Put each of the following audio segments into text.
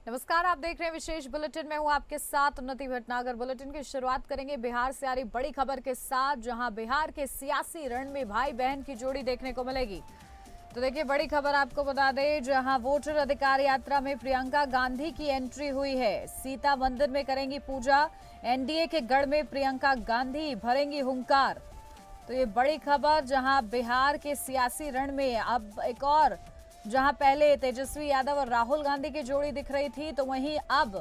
नमस्कार, आप देख रहे हैं विशेष बुलेटिन में हूं आपके साथ उन्नति भटनागर। बुलेटिन की शुरुआत करेंगे बिहार से आ रही बड़ी खबर के साथ, जहां बिहार के सियासी रण में भाई बहन की जोड़ी देखने को मिलेगी। तो देखिए, बड़ी खबर आपको बता दें, जहां वोटर अधिकार यात्रा में प्रियंका गांधी की एंट्री हुई है। सीता मंदिर में करेंगी पूजा। एनडीए के गढ़ में प्रियंका गांधी भरेंगी हुंकार। तो ये बड़ी खबर, जहां बिहार के सियासी रण में अब एक और, जहां पहले तेजस्वी यादव और राहुल गांधी की जोड़ी दिख रही थी, तो वहीं अब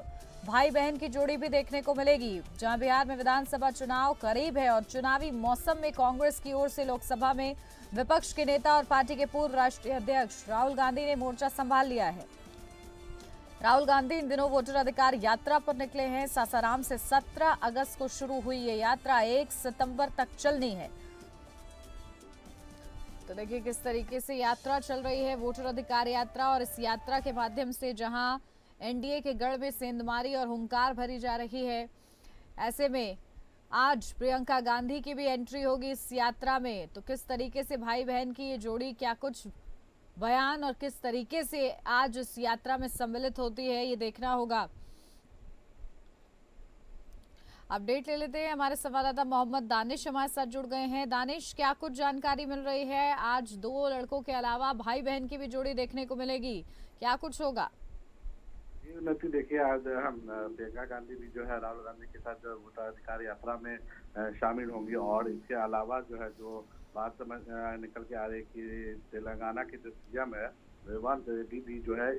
भाई बहन की जोड़ी भी देखने को मिलेगी। जहां बिहार में विधानसभा चुनाव करीब है और चुनावी मौसम में कांग्रेस की ओर से लोकसभा में विपक्ष के नेता और पार्टी के पूर्व राष्ट्रीय अध्यक्ष राहुल गांधी ने मोर्चा संभाल लिया है। राहुल गांधी इन दिनों वोटर अधिकार यात्रा पर निकले हैं। सासाराम से 17 अगस्त को शुरू हुई ये यात्रा 1 सितंबर तक चलनी है। तो देखिए किस तरीके से यात्रा चल रही है, वोटर अधिकार यात्रा। और इस यात्रा के माध्यम से जहां एनडीए के गढ़ में सेंधमारी और हुंकार भरी जा रही है, ऐसे में आज प्रियंका गांधी की भी एंट्री होगी इस यात्रा में। तो किस तरीके से भाई बहन की ये जोड़ी, क्या कुछ बयान और किस तरीके से आज इस यात्रा में सम्मिलित होती है, ये देखना होगा। अपडेट ले लेते हैं, हमारे संवाददाता मोहम्मद दानिश हमारे साथ जुड़ गए हैं। दानिश, क्या कुछ जानकारी मिल रही है? आज दो लड़कों के अलावा भाई बहन की भी जोड़ी देखने को मिलेगी, क्या कुछ होगा? उन्नति, देखिए आज हम प्रियंका गांधी भी जो है राहुल गांधी के साथ जो वोटर अधिकार यात्रा में शामिल होंगी। और इसके अलावा जो है जो बात समझ निकल के आ रही है कि तेलंगाना के जो सीएम है रेवंत रेड्डी भी जो है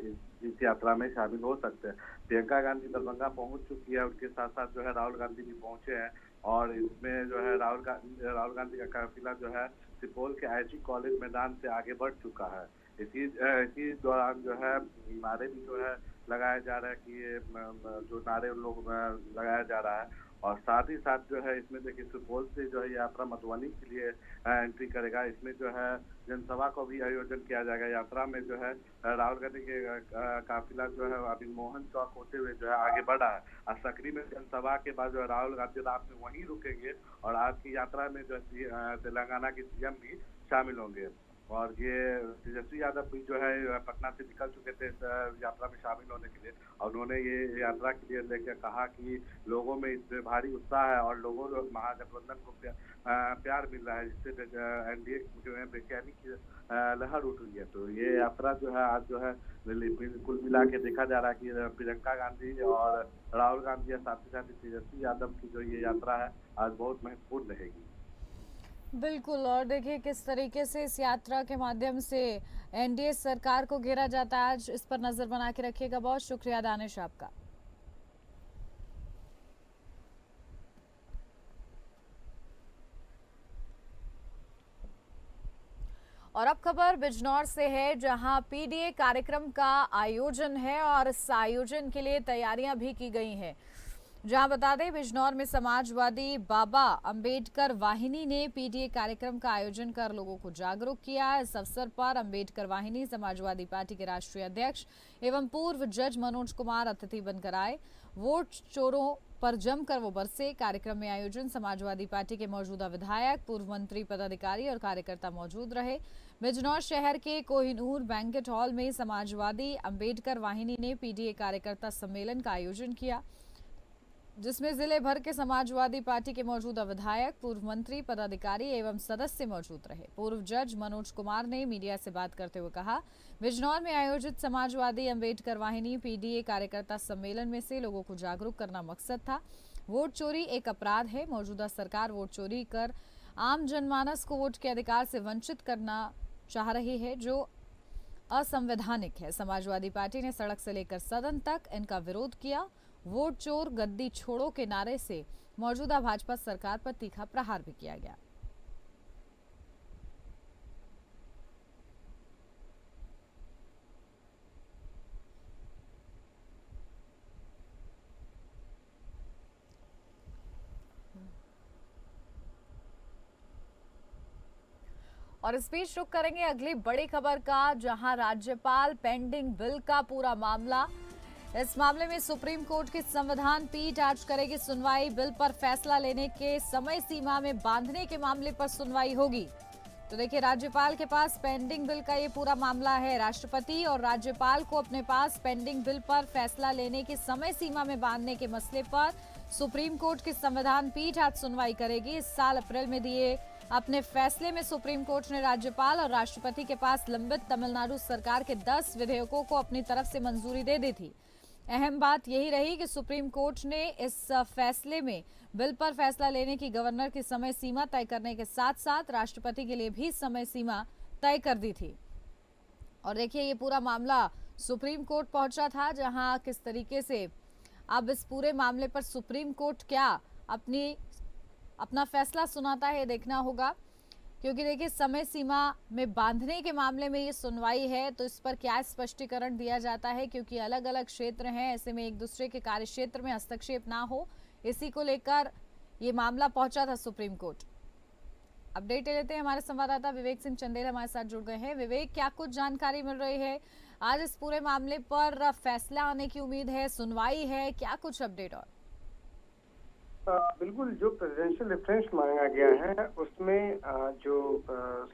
इस यात्रा में शामिल हो सकते हैं। प्रियंका गांधी दरभंगा पहुंच चुकी है, उनके साथ साथ जो है राहुल गांधी भी पहुंचे हैं। और इसमें जो है राहुल गांधी का काफिला जो है सुपौल के आईजी कॉलेज मैदान से आगे बढ़ चुका है। इसी दौरान जो है नारे भी जो है लगाया जा रहा है कि ये जो नारे उन लोग लगाया जा रहा है। और साथ ही साथ जो है इसमें देखिए सुपौल से जो है यात्रा मधुबनी के लिए एंट्री करेगा। इसमें जो है जनसभा को भी आयोजन किया जाएगा। यात्रा में जो है राहुल गांधी के काफिला जो है अभी मोहन चौक होते हुए जो है आगे बढ़ा है। और सकरी में जनसभा के बाद जो है राहुल गांधी रात में वहीं रुकेंगे। और आज की यात्रा में जो है तेलंगाना के सीएम भी शामिल होंगे। और ये तेजस्वी यादव भी जो है पटना से निकल चुके थे इस यात्रा में शामिल होने के लिए। और उन्होंने ये यात्रा के लिए लेकर कहा कि लोगों में इसमें भारी उत्साह है और लोगों को महागठबंधन को प्यार मिल रहा है, जिससे एनडीए जो है बेचैनी की लहर उठ रही है। तो ये यात्रा जो है आज जो है कुल मिला के देखा जा रहा है कि प्रियंका गांधी और राहुल गांधी या साथ ही साथ तेजस्वी यादव की जो ये यात्रा है आज बहुत महत्वपूर्ण रहेगी। बिल्कुल। और देखिए किस तरीके से इस यात्रा के माध्यम से एनडीए सरकार को घेरा जाता है, आज इस पर नजर बना के रखिएगा। बहुत शुक्रिया दानिश आपका। और अब खबर बिजनौर से है, जहां पीडीए कार्यक्रम का आयोजन है और इस आयोजन के लिए तैयारियां भी की गई हैं। जहां बता दें, बिजनौर में समाजवादी बाबा अंबेडकर वाहिनी ने पीडीए कार्यक्रम का आयोजन कर लोगों को जागरूक किया। इस अवसर पर अंबेडकर वाहिनी समाजवादी पार्टी के राष्ट्रीय अध्यक्ष एवं पूर्व जज मनोज कुमार अतिथि बनकर आए। वोट चोरों पर जमकर वो बरसे। कार्यक्रम में आयोजन समाजवादी पार्टी के मौजूदा विधायक, पूर्व मंत्री, पदाधिकारी और कार्यकर्ता मौजूद रहे। बिजनौर शहर के कोहिनूर बैंकेट हॉल में समाजवादी अंबेडकर वाहिनी ने पीडीए कार्यकर्ता सम्मेलन का आयोजन किया, जिसमें जिले भर के समाजवादी पार्टी के मौजूदा विधायक, पूर्व मंत्री, पदाधिकारी एवं सदस्य मौजूद रहे। पूर्व जज मनोज कुमार ने मीडिया से बात करते हुए कहा, बिजनौर में आयोजित समाजवादी अंबेडकर वाहिनी पीडीए कार्यकर्ता सम्मेलन में से लोगों को जागरूक करना मकसद था। वोट चोरी एक अपराध है। मौजूदा सरकार वोट चोरी कर आम जनमानस को वोट के अधिकार से वंचित करना चाह रही है, जो असंवैधानिक है। समाजवादी पार्टी ने सड़क से लेकर सदन तक इनका विरोध किया। वोट चोर गद्दी छोड़ो के नारे से मौजूदा भाजपा सरकार पर तीखा प्रहार भी किया गया। और इस बीच रुक करेंगे अगली बड़ी खबर का, जहां राज्यपाल पेंडिंग बिल का पूरा मामला। इस मामले में सुप्रीम कोर्ट की संविधान पीठ आज करेगी सुनवाई। बिल पर फैसला लेने के समय सीमा में बांधने के मामले पर सुनवाई होगी। तो देखिए, राज्यपाल के पास पेंडिंग बिल का ये पूरा मामला है। राष्ट्रपति और राज्यपाल को अपने पास पेंडिंग बिल पर फैसला लेने की समय सीमा में बांधने के मसले पर सुप्रीम कोर्ट की संविधान पीठ आज सुनवाई करेगी। इस साल अप्रैल में दिए अपने फैसले में सुप्रीम कोर्ट ने राज्यपाल और राष्ट्रपति के पास लंबित तमिलनाडु सरकार के 10 विधेयकों को अपनी तरफ से मंजूरी दे दी थी। अहम बात यही रही कि सुप्रीम कोर्ट ने इस फैसले में बिल पर फैसला लेने की गवर्नर की समय सीमा तय करने के साथ साथ राष्ट्रपति के लिए भी समय सीमा तय कर दी थी। और देखिए, ये पूरा मामला सुप्रीम कोर्ट पहुंचा था, जहां किस तरीके से अब इस पूरे मामले पर सुप्रीम कोर्ट क्या अपना फैसला सुनाता है, देखना होगा। क्योंकि देखिए, समय सीमा में बांधने के मामले में ये सुनवाई है, तो इस पर क्या स्पष्टीकरण दिया जाता है, क्योंकि अलग अलग क्षेत्र हैं, ऐसे में एक दूसरे के कार्य क्षेत्र में हस्तक्षेप ना हो, इसी को लेकर ये मामला पहुंचा था सुप्रीम कोर्ट। अपडेट ले लेते हैं, हमारे संवाददाता विवेक सिंह चंदेल हमारे साथ जुड़ गए हैं। विवेक, क्या कुछ जानकारी मिल रही है? आज इस पूरे मामले पर फैसला आने की उम्मीद है, सुनवाई है, क्या कुछ अपडेट? और बिल्कुल, जो प्रेसिडेंशियल रेफरेंस मांगा गया है उसमें जो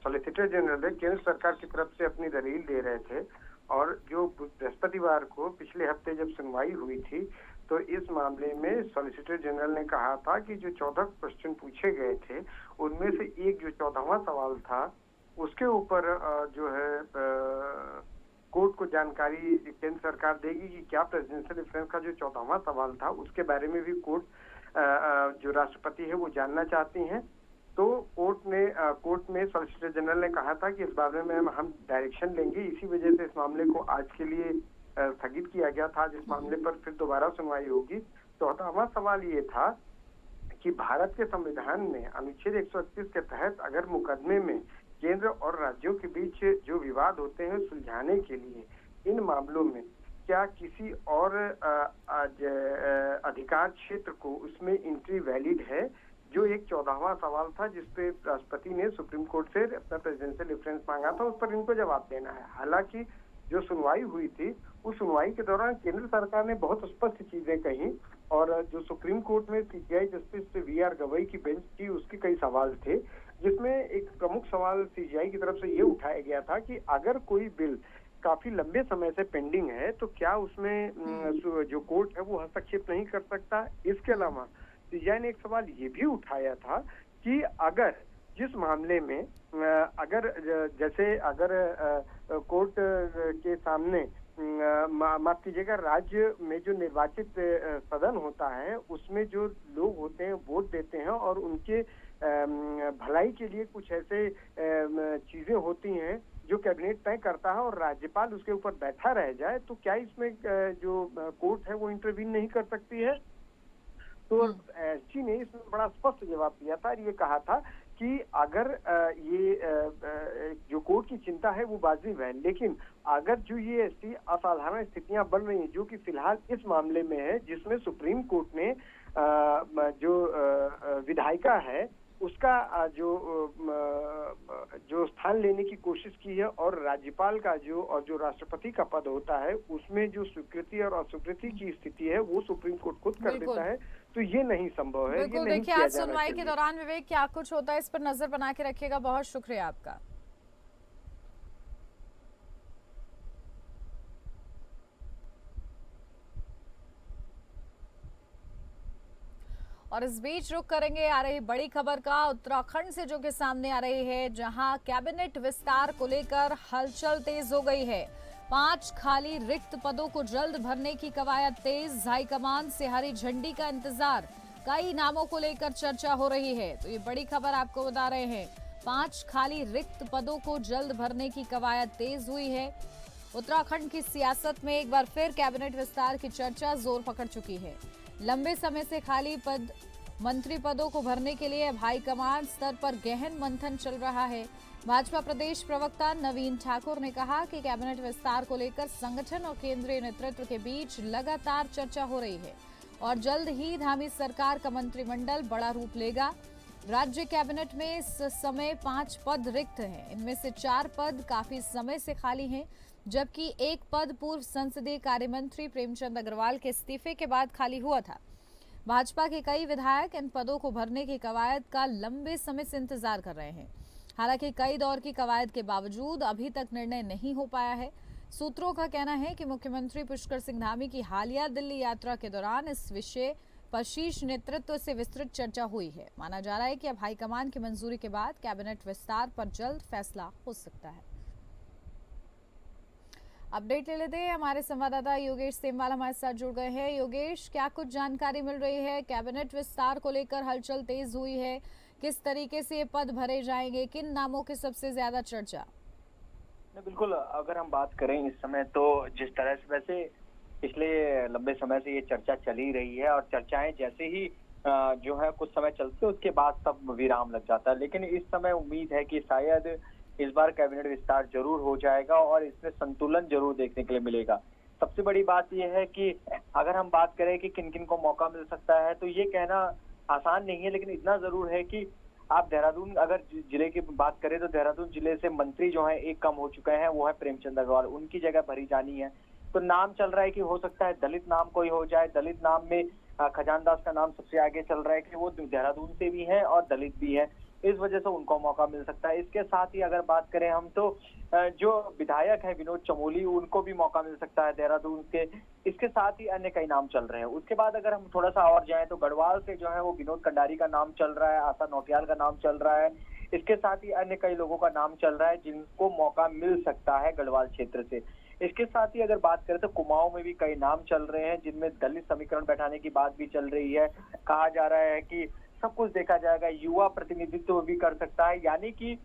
सॉलिसिटर जनरल है केंद्र सरकार की तरफ से अपनी दलील दे रहे थे, और जो बृहस्पतिवार को पिछले हफ्ते जब सुनवाई हुई थी तो इस मामले में सॉलिसिटर जनरल ने कहा था कि जो 14 क्वेश्चन पूछे गए थे उनमें से एक जो 14वां सवाल था उसके ऊपर जो है कोर्ट को जानकारी केंद्र सरकार देगी कि क्या प्रेसिडेंशियल रेफरेंस का जो 14वां सवाल था उसके बारे में भी कोर्ट जो राष्ट्रपति है वो जानना चाहती हैं। तो कोर्ट में सॉलिसिटर जनरल ने कहा था कि इस बारे में हम डायरेक्शन लेंगे, इसी वजह से इस मामले को आज के लिए स्थगित किया गया था। आज इस मामले पर फिर दोबारा सुनवाई होगी। 14वां सवाल ये था कि भारत के संविधान में अनुच्छेद 131 के तहत अगर मुकदमे में केंद्र और राज्यों के बीच जो विवाद होते हैं सुलझाने के लिए इन मामलों में क्या किसी और अधिकार क्षेत्र को उसमें एंट्री वैलिड है, जो एक 14वां सवाल था जिसपे राष्ट्रपति ने सुप्रीम कोर्ट से अपना प्रेसिडेंशियल रेफरेंस मांगा था, उस पर इनको जवाब देना है। हालांकि जो सुनवाई हुई थी उस सुनवाई के दौरान केंद्र सरकार ने बहुत स्पष्ट चीजें कही, और जो सुप्रीम कोर्ट में सीजीआई जस्टिस वीआर गवई की बेंच थी उसके कई सवाल थे, जिसमें एक प्रमुख सवाल सीजीआई की तरफ से ये उठाया गया था कि अगर कोई बिल काफी लंबे समय से पेंडिंग है तो क्या उसमें जो कोर्ट है वो हस्तक्षेप नहीं कर सकता। इसके अलावा सीजीआई ने एक सवाल ये भी उठाया था कि अगर जिस मामले में अगर कोर्ट के सामने माफ कीजिएगा राज्य में जो निर्वाचित सदन होता है उसमें जो लोग होते हैं वोट देते हैं और उनके भलाई के लिए कुछ ऐसे चीजें होती हैं जो कैबिनेट तय करता है और राज्यपाल उसके ऊपर बैठा रह जाए, तो क्या इसमें जो कोर्ट है वो इंटरवीन नहीं कर सकती है। तो एसजी ने इसमें बड़ा स्पष्ट जवाब दिया था और ये कहा था कि अगर ये जो कोर्ट की चिंता है वो वाजिब है, लेकिन अगर जो ये ऐसी असाधारण स्थितियां बन रही हैं जो कि फिलहाल इस मामले में है, जिसमें सुप्रीम कोर्ट ने जो विधायिका है उसका जो स्थान लेने की कोशिश की है, और राज्यपाल का जो राष्ट्रपति का पद होता है उसमें जो स्वीकृति और अस्वीकृति की स्थिति है वो सुप्रीम कोर्ट खुद कर देता है, तो ये नहीं संभव है। बिल्कुल, देखिए, आज सुनवाई के दौरान विवेक क्या कुछ होता है इस पर नजर बना के रखिएगा। बहुत शुक्रिया आपका। और इस बीच रुक करेंगे आ रही बड़ी खबर का, उत्तराखंड से जो कि सामने आ रही है, जहां कैबिनेट विस्तार को लेकर हलचल तेज हो गई है। 5 खाली रिक्त पदों को जल्द भरने की कवायद तेज, हाईकमान से हरी झंडी का इंतजार, कई नामों को लेकर चर्चा हो रही है। तो ये बड़ी खबर आपको बता रहे हैं, 5 खाली रिक्त पदों को जल्द भरने की कवायद तेज हुई है। उत्तराखंड की सियासत में एक बार फिर कैबिनेट विस्तार की चर्चा जोर पकड़ चुकी है। लंबे समय से खाली मंत्री पदों को भरने के लिए अब हाईकमान स्तर पर गहन मंथन चल रहा है। भाजपा प्रदेश प्रवक्ता नवीन ठाकुर ने कहा कि कैबिनेट विस्तार को लेकर संगठन और केंद्रीय नेतृत्व के बीच लगातार चर्चा हो रही है और जल्द ही धामी सरकार का मंत्रिमंडल बड़ा रूप लेगा। राज्य कैबिनेट में इस समय 5 पद रिक्त हैं। इनमें से 4 पद काफी समय से खाली हैं, जबकि एक पद पूर्व संसदीय कार्य मंत्री प्रेमचंद अग्रवाल के इस्तीफे के बाद खाली हुआ था। भाजपा के कई विधायक इन पदों को भरने की कवायद का लंबे समय से इंतजार कर रहे हैं। हालांकि कई दौर की कवायद के बावजूद अभी तक निर्णय नहीं हो पाया है। सूत्रों का कहना है कि मुख्यमंत्री पुष्कर सिंह धामी की हालिया दिल्ली यात्रा के दौरान इस विषय पर शीर्ष नेतृत्व से विस्तृत चर्चा हुई है। माना जा रहा है कि अब हाईकमान की मंजूरी के बाद कैबिनेट विस्तार पर जल्द फैसला हो सकता है। अपडेट ले लेते हैं, हमारे संवाददाता योगेश सेमवाल हमारे साथ जुड़ गए हैं। योगेश, क्या कुछ जानकारी मिल रही है? कैबिनेट विस्तार को लेकर हलचल तेज हुई है, किस तरीके से ये पद भरे जाएंगे, किन नामों की सबसे ज्यादा चर्चा? बिल्कुल, अगर हम बात करें इस समय तो जिस तरह से वैसे पिछले लंबे समय से ये चर्चा चली रही है और चर्चाएं जैसे ही जो है कुछ समय चलती है उसके बाद सब विराम लग जाता है, लेकिन इस समय उम्मीद है कि शायद इस बार कैबिनेट विस्तार जरूर हो जाएगा और इसमें संतुलन जरूर देखने के लिए मिलेगा। सबसे बड़ी बात यह है कि अगर हम बात करें कि किन किन को मौका मिल सकता है तो ये कहना आसान नहीं है, लेकिन इतना जरूर है कि आप देहरादून अगर जिले की बात करें तो देहरादून जिले से मंत्री जो है एक कम हो चुके हैं, वो है प्रेमचंद अग्रवाल, उनकी जगह भरी जानी है। तो नाम चल रहा है कि हो सकता है दलित नाम कोई हो जाए। दलित नाम में खजानदास का नाम सबसे आगे चल रहा है कि वो देहरादून से भी है और दलित भी है, इस वजह से उनको मौका मिल सकता है। इसके साथ ही अगर बात करें हम तो जो विधायक है विनोद चमोली, उनको भी मौका मिल सकता है देहरादून के। इसके साथ ही अन्य कई नाम चल रहे हैं। उसके बाद अगर हम थोड़ा सा और जाएं तो गढ़वाल से जो है वो विनोद कंडारी का नाम चल रहा है, आशा नौटियाल का नाम चल रहा है। इसके साथ ही अन्य कई लोगों का नाम चल रहा है जिनको मौका मिल सकता है गढ़वाल क्षेत्र से। इसके साथ ही अगर बात करें तो कुमाऊं में भी कई नाम चल रहे हैं जिनमें दलित समीकरण बैठाने की बात भी चल रही है। कहा जा रहा है कि सब कुछ देखा जाएगा, युवा प्रतिनिधित्व भी कर सकता है, यानी कि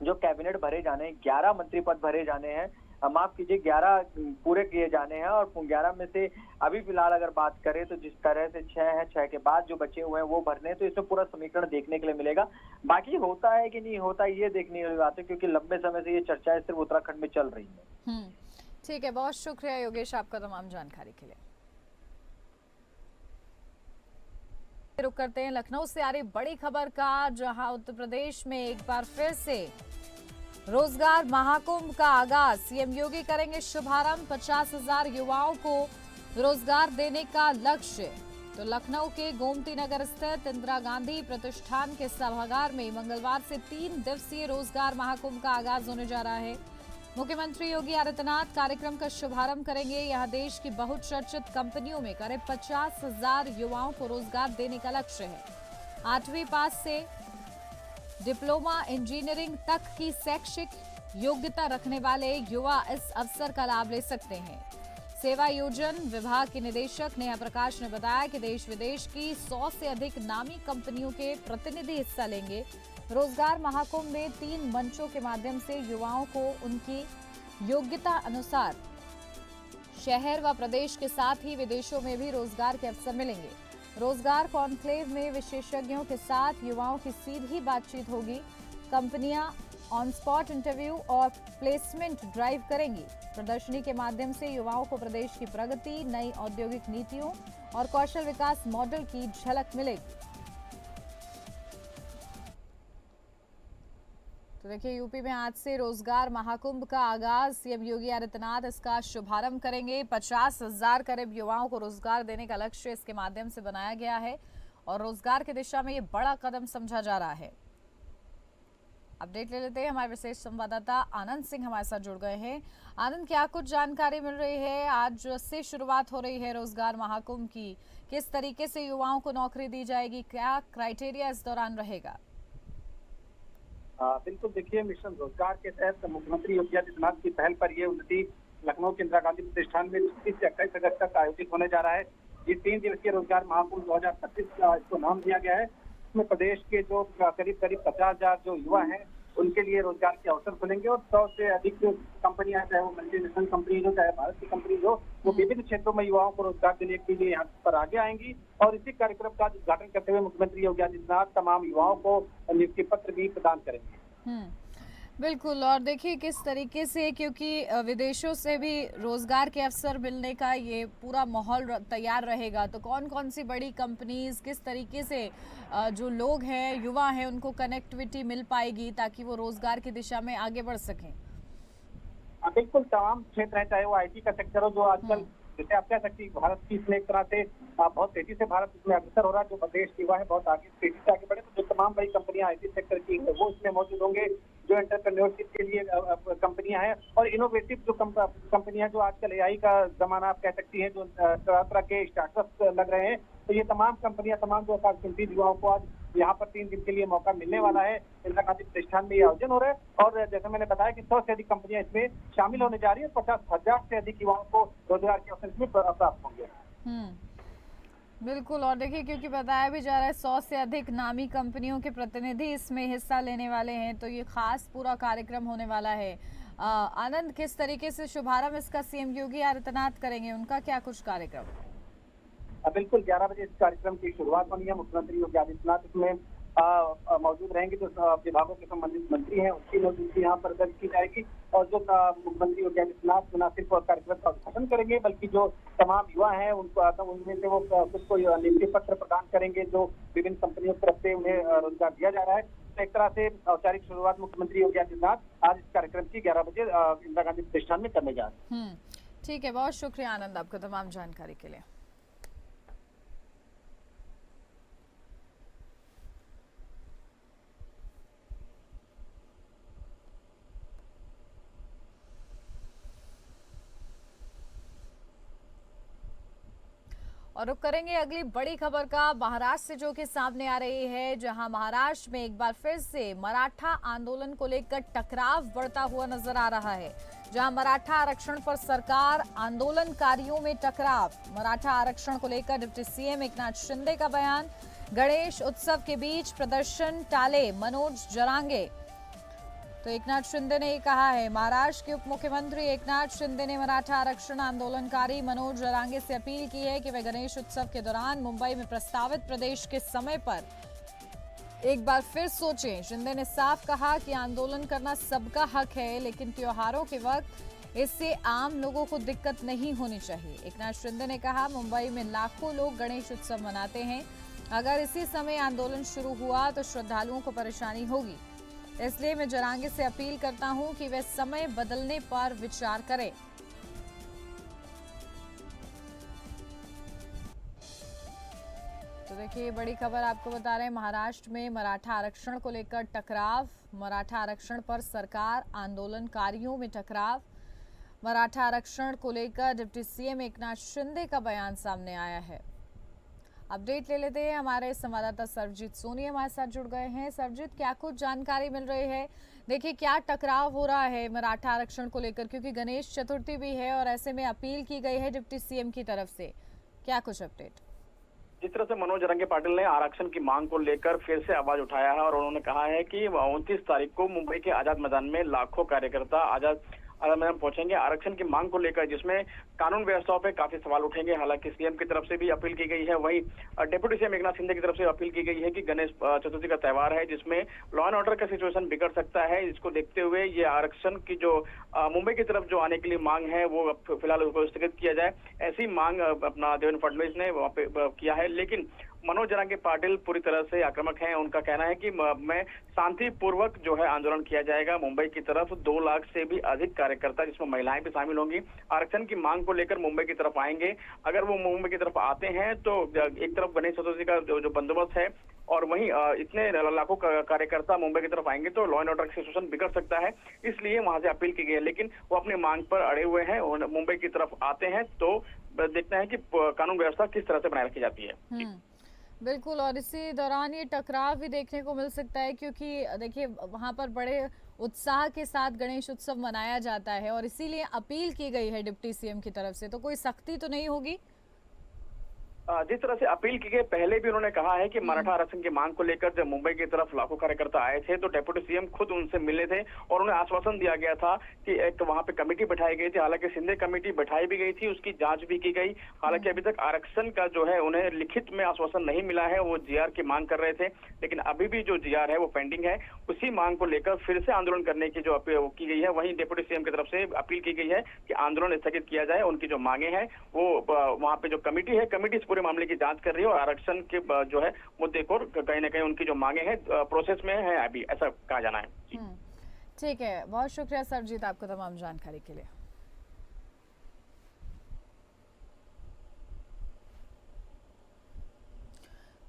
जो कैबिनेट भरे जाने हैं 11 मंत्री पद भरे जाने हैं, माफ कीजिए 11 पूरे किए जाने हैं और 11 में से अभी फिलहाल अगर बात करें तो जिस तरह से 6 हैं, 6 के बाद जो बचे हुए हैं वो भरने, तो इसमें पूरा समीकरण देखने के लिए मिलेगा। बाकी होता है कि नहीं होता ये देखने वाली बात है, क्योंकि लंबे समय से ये चर्चाएं सिर्फ उत्तराखंड में चल रही है। ठीक है, बहुत शुक्रिया योगेश आपका तमाम जानकारी के लिए। रुक करते हैं लखनऊ से आ रही बड़ी खबर का, जहां उत्तर प्रदेश में एक बार फिर से रोजगार महाकुंभ का आगाज। सीएम योगी करेंगे शुभारंभ। 50,000 युवाओं को रोजगार देने का लक्ष्य। तो लखनऊ के गोमती नगर स्थित इंदिरा गांधी प्रतिष्ठान के सभागार में मंगलवार से 3 दिवसीय रोजगार महाकुंभ का आगाज होने जा रहा है। मुख्यमंत्री योगी आदित्यनाथ कार्यक्रम का शुभारंभ करेंगे। यहां देश की बहुचर्चित कंपनियों में करीब 50,000 युवाओं को रोजगार देने का लक्ष्य है। 8वीं पास से डिप्लोमा इंजीनियरिंग तक की शैक्षिक योग्यता रखने वाले युवा इस अवसर का लाभ ले सकते हैं। सेवा योजन विभाग के निदेशक नेहा प्रकाश ने बताया कि देश विदेश की 100 से अधिक नामी कंपनियों के प्रतिनिधि हिस्सा लेंगे। रोजगार महाकुंभ में 3 मंचों के माध्यम से युवाओं को उनकी योग्यता अनुसार शहर व प्रदेश के साथ ही विदेशों में भी रोजगार के अवसर मिलेंगे। रोजगार कॉन्क्लेव में विशेषज्ञों के साथ युवाओं की सीधी बातचीत होगी। कंपनियां ऑन स्पॉट इंटरव्यू और प्लेसमेंट ड्राइव करेंगी। प्रदर्शनी के माध्यम से युवाओं को प्रदेश की प्रगति, नई औद्योगिक नीतियों और कौशल विकास मॉडल की झलक मिलेगी। तो देखिए, यूपी में आज से रोजगार महाकुंभ का आगाज। सीएम योगी आदित्यनाथ इसका शुभारंभ करेंगे। 50,000 करीब युवाओं को रोजगार देने का लक्ष्य इसके माध्यम से बनाया गया है और रोजगार की दिशा में ये बड़ा कदम समझा जा रहा है। अपडेट ले लेते हैं, हमारे विशेष संवाददाता आनंद सिंह हमारे साथ जुड़ गए हैं। आनंद, क्या कुछ जानकारी मिल रही है? आज से शुरुआत हो रही है रोजगार महाकुंभ की, किस तरीके से युवाओं को नौकरी दी जाएगी, क्या क्राइटेरिया इस दौरान रहेगा? बिल्कुल, देखिए मिशन रोजगार के तहत मुख्यमंत्री योगी आदित्यनाथ की पहल पर ये उन्नति लखनऊ के इंदिरा गांधी प्रतिष्ठान में 26 से 28 अगस्त तक आयोजित होने जा रहा है। ये 3 दिवसीय रोजगार महाकुंभ 2025 इसको नाम दिया गया है। इसमें प्रदेश के जो करीब 50,000 जो युवा हैं उनके लिए रोजगार के अवसर खुलेंगे और 100 से अधिक जो कंपनियां, चाहे वो मल्टीनेशनल कंपनी हो चाहे भारत की कंपनी हो, वो विभिन्न क्षेत्रों में युवाओं को रोजगार देने के लिए यहाँ पर आगे आएंगी। और इसी कार्यक्रम का उद्घाटन करते हुए मुख्यमंत्री योगी आदित्यनाथ तमाम युवाओं को नियुक्ति पत्र भी प्रदान करेंगे। बिल्कुल, और देखिए किस तरीके से, क्योंकि विदेशों से भी रोजगार के अवसर मिलने का ये पूरा माहौल तैयार रहेगा, तो कौन कौन सी बड़ी कंपनीज, किस तरीके से जो लोग हैं, युवा हैं, उनको कनेक्टिविटी मिल पाएगी ताकि वो रोजगार की दिशा में आगे बढ़ सकें? बिल्कुल, तमाम क्षेत्र है, चाहे वो आईटी का सेक्टर हो जो आजकल जैसे आप कह सकते हैं भारत की इसमें एक तरह से बहुत तेजी से भारत इसमें अग्रसर हो रहा है। जो देश युवा है बहुत आगे तेजी से आगे बढ़े, तो जो तमाम बड़ी कंपनियां आईटी सेक्टर की है वो इसमें मौजूद होंगे। जो एंटरप्रेन्योरशिप के लिए कंपनियां हैं और इनोवेटिव जो कंपनियां, जो आजकल एआई का जमाना आप कह सकती हैं, जो तरह तरह के स्टार्टअप लग रहे हैं, तो ये तमाम कंपनियां, तमाम जो अपॉर्चुनिटीज युवाओं को आज यहाँ पर 3 दिन के लिए मौका मिलने वाला है। इंदिरा गांधी प्रतिष्ठान में ये आयोजन हो रहा है और जैसे मैंने बताया कि 100 से अधिक कंपनियां इसमें शामिल होने जा रही है। 50,000 से अधिक युवाओं को रोजगार के अवसर इसमें प्राप्त होंगे। बिल्कुल, और देखिए क्योंकि बताया भी जा रहा है 100 से अधिक नामी कंपनियों के प्रतिनिधि इसमें हिस्सा लेने वाले हैं, तो ये खास पूरा कार्यक्रम होने वाला है। आनंद, किस तरीके से शुभारंभ इसका सीएम योगी आदित्यनाथ करेंगे, उनका क्या कुछ कार्यक्रम? बिल्कुल 11 बजे इस कार्यक्रम की शुरुआत होनी है। मुख्यमंत्री योगी आदित्यनाथ इसमें मौजूद रहेंगे। जो विभागों के संबंधित मंत्री हैं उनकी मौजूदगी यहाँ पर दर्ज की जाएगी और जो मुख्यमंत्री योगी आदित्यनाथ न सिर्फ कार्यक्रम का उद्घाटन करेंगे बल्कि जो तमाम युवा हैं उनको उनमें से वो कुछ को नियुक्ति पत्र प्रदान करेंगे जो विभिन्न कंपनियों की तरफ से उन्हें रोजगार दिया जा रहा है। तो एक तरह से औपचारिक शुरुआत मुख्यमंत्री योगी आदित्यनाथ आज इस कार्यक्रम की 11 बजे इंदिरा गांधी प्रतिष्ठान में करने जा रहे हैं। ठीक है, बहुत शुक्रिया आनंद आपको तमाम जानकारी के लिए। और रुक करेंगे अगली बड़ी खबर का महाराष्ट्र से, जो कि सामने आ रही है, जहां महाराष्ट्र में एक बार फिर से मराठा आंदोलन को लेकर टकराव बढ़ता हुआ नजर आ रहा है। जहां मराठा आरक्षण पर सरकार, आंदोलनकारियों में टकराव। मराठा आरक्षण को लेकर डिप्टी सीएम एकनाथ शिंदे का बयान। गणेश उत्सव के बीच प्रदर्शन टाले मनोज जरांगे। तो एकनाथ शिंदे ने ये कहा है। महाराष्ट्र के उप मुख्यमंत्री एकनाथ शिंदे ने मराठा आरक्षण आंदोलनकारी मनोज जरांगे से अपील की है कि वे गणेश उत्सव के दौरान मुंबई में प्रस्तावित प्रदेश के समय पर एक बार फिर सोचें। शिंदे ने साफ कहा कि आंदोलन करना सबका हक है, लेकिन त्योहारों के वक्त इससे आम लोगों को दिक्कत नहीं होनी चाहिए। एकनाथ शिंदे ने कहा, मुंबई में लाखों लोग गणेश उत्सव मनाते हैं। अगर इसी समय आंदोलन शुरू हुआ तो श्रद्धालुओं को परेशानी होगी। इसलिए मैं जरांगे से अपील करता हूं कि वे समय बदलने पर विचार करें। तो देखिए, बड़ी खबर आपको बता रहे हैं, महाराष्ट्र में मराठा आरक्षण को लेकर टकराव। मराठा आरक्षण पर सरकार, आंदोलनकारियों में टकराव। मराठा आरक्षण को लेकर डिप्टी सीएम एकनाथ शिंदे का बयान सामने आया है। अपडेट ले लेते हैं, हमारे संवाददाता सरबजीत सोनी हमारे साथ जुड़ गए हैं। सरबजीत, क्या कुछ जानकारी मिल रही है? देखिए, क्या टकराव हो रहा है मराठा आरक्षण को लेकर, क्योंकि गणेश चतुर्थी भी है और ऐसे में अपील की गई है डिप्टी सीएम की तरफ से, क्या कुछ अपडेट? जिस तरह से मनोज जरांगे पाटिल ने आरक्षण की मांग को लेकर फिर से आवाज उठाया है और उन्होंने कहा है कि 29 तारीख को मुंबई के आजाद मैदान में लाखों कार्यकर्ता आजाद मैदान पहुंचेंगे आरक्षण की मांग को लेकर, जिसमें कानून व्यवस्था पे काफी सवाल उठेंगे। हालांकि सीएम की तरफ से भी अपील की गई है, वहीं डिप्टी सीएम एकनाथ शिंदे की तरफ से अपील की गई है कि गणेश चतुर्थी का त्योहार है जिसमें लॉ एंड ऑर्डर का सिचुएशन बिगड़ सकता है। इसको देखते हुए ये आरक्षण की जो मुंबई की तरफ जो आने के लिए मांग है वो फिलहाल उसको स्थगित किया जाए, ऐसी मांग अपना देवेंद्र फडणवीस ने वहां पे किया है। लेकिन मनोज जरांगे पाटिल पूरी तरह से आक्रामक हैं। उनका कहना है कि मैं शांतिपूर्वक जो है आंदोलन किया जाएगा। मुंबई की तरफ 2 लाख से भी अधिक कार्यकर्ता, जिसमें महिलाएं भी शामिल होंगी, आरक्षण की मांग को लेकर मुंबई की तरफ आएंगे। अगर वो मुंबई की तरफ आते हैं तो एक तरफ गणेश चतुर्थी का जो बंदोबस्त है और वहीं इतने लाखों कार्यकर्ता मुंबई की तरफ आएंगे तो लॉ एंड ऑर्डर का सिचुएशन बिगड़ सकता है, इसलिए वहां से अपील की गई है। लेकिन वो अपनी मांग पर अड़े हुए हैं। मुंबई की तरफ आते हैं तो देखते हैं कि कानून व्यवस्था किस तरह से बनाए रखी जाती है। बिल्कुल, और इसी दौरान ये टकराव भी देखने को मिल सकता है, क्योंकि देखिए वहां पर बड़े उत्साह के साथ गणेश उत्सव मनाया जाता है और इसीलिए अपील की गई है डिप्टी सीएम की तरफ से। तो कोई सख्ती तो नहीं होगी? जिस तरह से अपील की गई, पहले भी उन्होंने कहा है कि मराठा आरक्षण की मांग को लेकर जब मुंबई की तरफ लाखों कार्यकर्ता आए थे तो डेप्यूटी सीएम खुद उनसे मिले थे और उन्हें आश्वासन दिया गया था कि एक वहां पे कमेटी बैठाई गई थी। हालांकि शिंदे कमेटी बैठाई भी गई थी, उसकी जांच भी की गई। हालांकि अभी तक आरक्षण का जो है उन्हें लिखित में आश्वासन नहीं मिला है। वो जीआर की मांग कर रहे थे, लेकिन अभी भी जो जीआर है वो पेंडिंग है। उसी मांग को लेकर फिर से आंदोलन करने की जो की गई है, वहीं डेप्यूटी सीएम की तरफ से अपील की गई है कि आंदोलन स्थगित किया जाए। उनकी जो मांगे हैं वो वहां पे जो कमेटी है, कमेटी इस पूरे मामले की जांच कर रही है और आरक्षण के जो है मुद्दे को कहीं ना कहीं उनकी जो मांगे हैं प्रोसेस में है अभी, ऐसा कहा जाना है। ठीक है, बहुत शुक्रिया सरबजीत आपको तमाम जानकारी के लिए।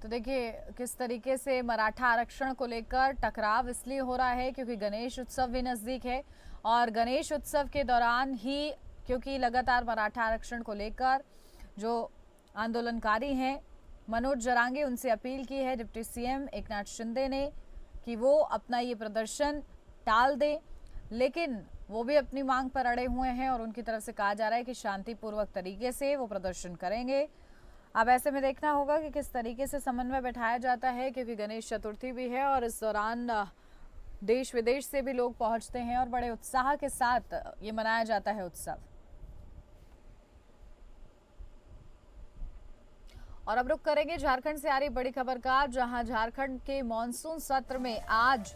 तो देखिए किस तरीके से मराठा आरक्षण को लेकर टकराव इसलिए हो रहा है क्योंकि गणेश उत्सव भी नज़दीक है और गणेश उत्सव के दौरान ही, क्योंकि लगातार मराठा आरक्षण को लेकर जो आंदोलनकारी हैं मनोज जरांगे, उनसे अपील की है डिप्टी सीएम एकनाथ शिंदे ने कि वो अपना ये प्रदर्शन टाल दें, लेकिन वो भी अपनी मांग पर अड़े हुए हैं और उनकी तरफ से कहा जा रहा है कि शांतिपूर्वक तरीके से वो प्रदर्शन करेंगे। अब ऐसे में देखना होगा कि किस तरीके से समन्वय बैठाया जाता है, क्योंकि गणेश चतुर्थी भी है और इस दौरान देश विदेश से भी लोग पहुंचते हैं और बड़े उत्साह के साथ ये मनाया जाता है उत्सव। और अब रुक करेंगे झारखंड से आ रही बड़ी खबर का, जहां झारखंड के मॉनसून सत्र में आज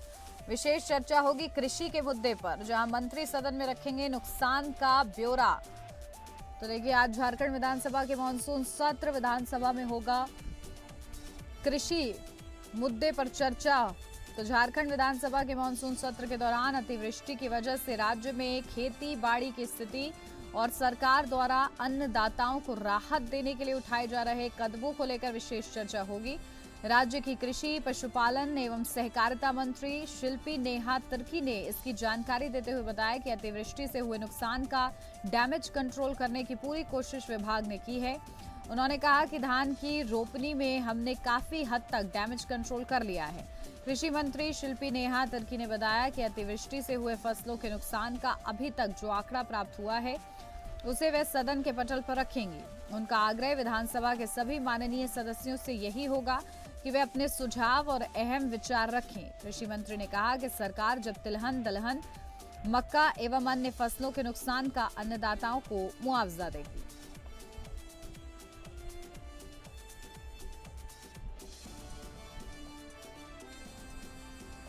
विशेष चर्चा होगी कृषि के मुद्दे पर, जहां मंत्री सदन में रखेंगे नुकसान का ब्यौरा। तो देखिए आज झारखंड विधानसभा के मॉनसून सत्र विधानसभा में होगा, कृषि मुद्दे पर चर्चा। तो झारखंड विधानसभा के मॉनसून सत्र के दौरान अतिवृष्टि की वजह से राज्य में खेती बाड़ी की स्थिति और सरकार द्वारा अन्नदाताओं को राहत देने के लिए उठाए जा रहे कदमों को लेकर विशेष चर्चा होगी। राज्य की कृषि पशुपालन एवं सहकारिता मंत्री शिल्पी नेहा तिर्की ने इसकी जानकारी देते हुए बताया कि अतिवृष्टि से हुए नुकसान का डैमेज कंट्रोल करने की पूरी कोशिश विभाग ने की है। उन्होंने कहा कि धान की रोपनी में हमने काफी हद तक डैमेज कंट्रोल कर लिया है। कृषि मंत्री शिल्पी नेहा तिर्की ने बताया कि अतिवृष्टि से हुए फसलों के नुकसान का अभी तक जो आंकड़ा प्राप्त हुआ है उसे वे सदन के पटल पर रखेंगी। उनका आग्रह विधानसभा के सभी माननीय सदस्यों से यही होगा कि वे अपने सुझाव और अहम विचार रखें। कृषि मंत्री ने कहा कि सरकार जब तिलहन दलहन मक्का एवं अन्य फसलों के नुकसान का अन्नदाताओं को मुआवजा देगी।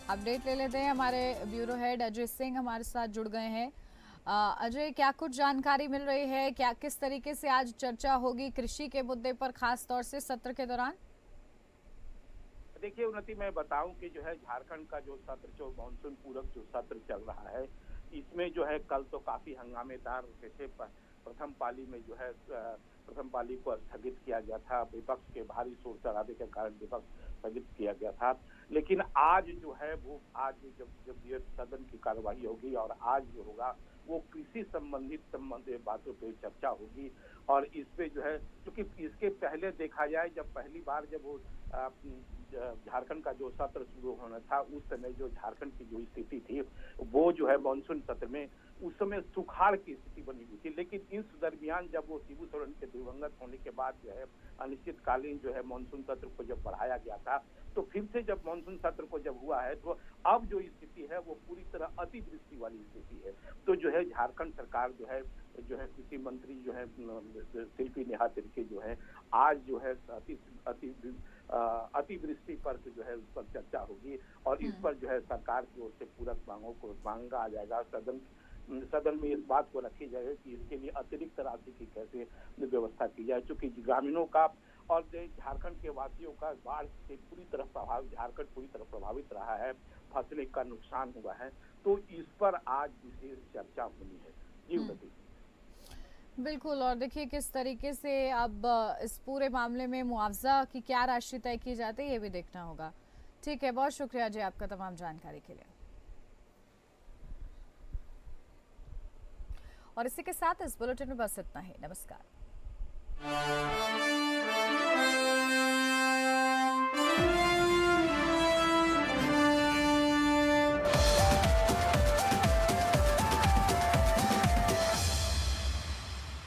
अपडेट ले लेते हैं, हमारे ब्यूरो हेड अजय सिंह हमारे साथ जुड़ गए हैं। अजय, क्या कुछ जानकारी मिल रही है, क्या किस तरीके से आज चर्चा होगी कृषि के मुद्दे पर, खास तौर से सत्र के दौरान? देखिए उन्नति, मैं बताऊं कि जो है झारखंड का जो सत्र, जो मानसून पूरक जो सत्र चल रहा है, इसमें जो है कल तो काफी हंगामेदार जैसे प्रथम पाली में जो है प्रथम पाली को स्थगित किया गया था, विपक्ष के भारी शोर शराबे के कारण विपक्ष स्थगित किया गया था। लेकिन आज जो है वो आज जब ये सदन की कार्यवाही होगी और आज जो होगा वो कृषि संबंधित बातों पे चर्चा होगी। और इस पे जो है, क्योंकि इसके पहले देखा जाए जब पहली बार जब वो झारखंड का जो सत्र शुरू होना था, उस समय जो झारखंड की जो स्थिति थी वो जो है मानसून सत्र में उस समय सुखाड़ की स्थिति बनी हुई थी। लेकिन इस दरमियान जब वो शिबू सोरेन के दिवंगत होने के बाद जो है अनिश्चितकालीन जो है मानसून सत्र को जब बढ़ाया गया था, तो फिर से जब मानसून सत्र को जब हुआ है तो अब जो स्थिति है वो पूरी तरह अतिवृष्टि वाली स्थिति है। तो जो है झारखंड सरकार जो है कृषि मंत्री जो है शिल्पी नेहा तिर्की जो है आज जो है अतिवृष्टि पर जो है उस पर चर्चा होगी और इस पर जो है सरकार की ओर से पूरक मांगों को मांगा आ जाएगा। सदन में इस बात को रखी जाए कि इसके लिए अतिरिक्त राशि की कैसे व्यवस्था की जाए, क्योंकि ग्रामीणों का और झारखंड के वासियों का बाढ़ से पूरी तरह झारखंड पूरी तरह प्रभावित रहा है, फसलें का नुकसान हुआ है। तो इस पर आज विशेष चर्चा होनी है। जी उन्नति, बिल्कुल। और देखिए किस तरीके से अब इस पूरे मामले में मुआवजा की क्या राशि तय की जाती है ये भी देखना होगा। ठीक है, बहुत शुक्रिया जी आपका तमाम जानकारी के लिए। और इसी के साथ इस बुलेटिन में बस इतना ही। नमस्कार।